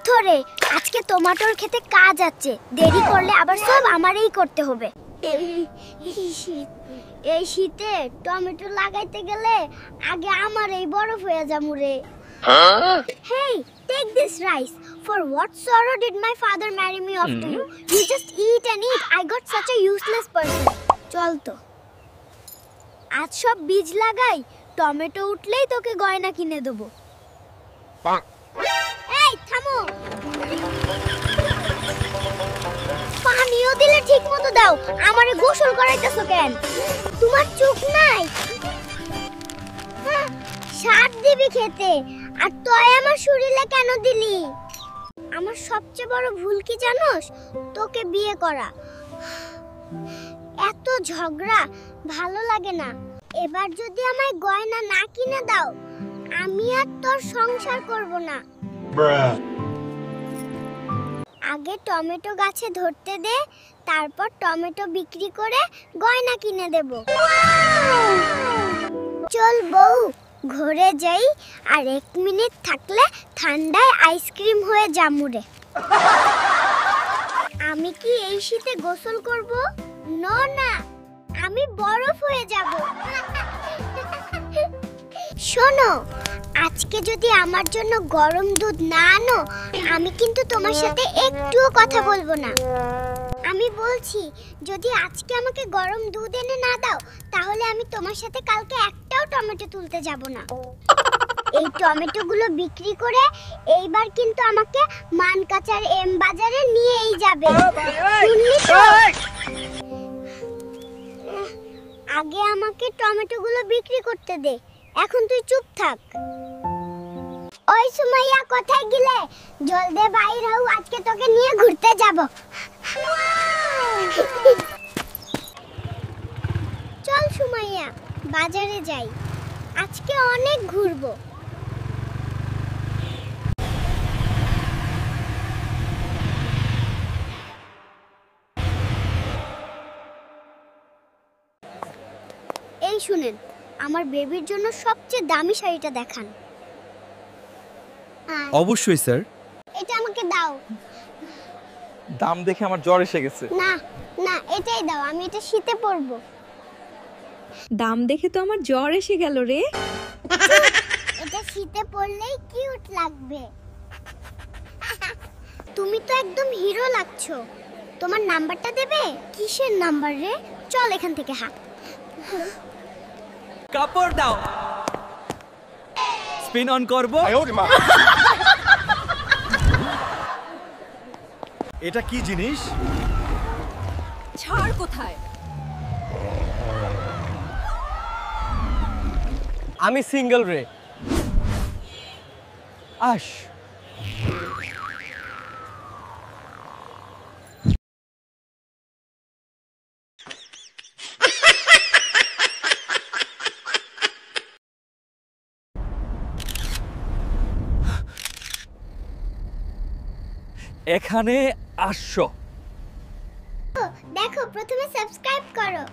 ধরে আজকে টমেটোর খেতে কাজ আছে, দেরি করলে আবার সব আমারই করতে হবে। এই শীতে টমেটো লাগাইতে গেলে আগে আমারই বরফ হয়ে যামু রে। Hey, take this rice. For what sorrow did my father marry me off to you? You just eat and eat. I got such a useless person. চল তো, আজ সব বীজ লাগাই, টমেটো উঠলেই তোকে গয়না কিনে দেবো। এই থামো, পানিও দিলে ঠিক মতো দাও, আমারে গোসল করাইতেছো কেন? তোমার চোখ নাই? সার দিবি খেতে, আর তুই আমার শরীরে কেন দিলি? আমার সবচেয়ে বড় ভুল কি জানোস? তোকে বিয়ে করা। এত ঝগড়া ভালো লাগে না। এবার যদি আমায় গয়না না কিনে দাও, আমি আর তোর সংসার করব না। আগে টমেটো গাছে ধরতে দে, তারপর টমেটো বিক্রি করে গয়না কিনে দেব। চল বউ, ঘরে যাই, আর 1 মিনিট থাকলে ঠান্ডায় আইসক্রিম হয়ে জামুরে। আমি কি এই শীতে গোসল করব? না, আমি বরফ হয়ে যাব। শোনো, আজকে যদি আমার জন্য গরম দুধ না আনো, আমি কিন্তু তোমার সাথে একটুও কথা বলবো না। আমি বলছি, যদি আজকে আমাকে গরম দুধ এনে না দাও, তাহলে আমি তোমার সাথে কালকে একটাও টমেটো তুলতে যাব না। এই টমেটোগুলো বিক্রি করে এইবার কিন্তু আমাকে মানকাচার এম বাজারে নিয়েই যাবে। শুনলি তো? আগে আমাকে টমেটোগুলো বিক্রি করতে দে, এখন তুই চুপ থাক। ওই সুমাইয়া, কোথায় গেলে? জলদি বাইর হও, আজকে তোকে নিয়ে ঘুরতে যাব। চল সুমাইয়া, বাজারে যাই, আজকে অনেক ঘুরবো। এই শুনেন, আমার বেবির জন্য সবচেয়ে দামি শাড়িটা দেখান। অবশ্যই স্যার। এটা আমাকে দাও। দাম দেখে আমার জ্বর এসে গেছে। না না, এটাই দাও, আমি এটা শীতে পরবো। দাম দেখে তো আমার জ্বর এসে গেল রে। এটা শীতে পরলেই কিউট লাগবে। তুমি তো একদম হিরো লাগছো। তোমার নাম্বারটা দেবে? কিসের নাম্বার রে? চল এখান থেকে, হাঁট। কাপড় দাও, স্পিন অন করব। এটা কি জিনিস? ছাড় কোথায়? আমি সিঙ্গেল রে। আস এখানে আসো। দেখো, প্রথমে সাবস্ক্রাইব করো।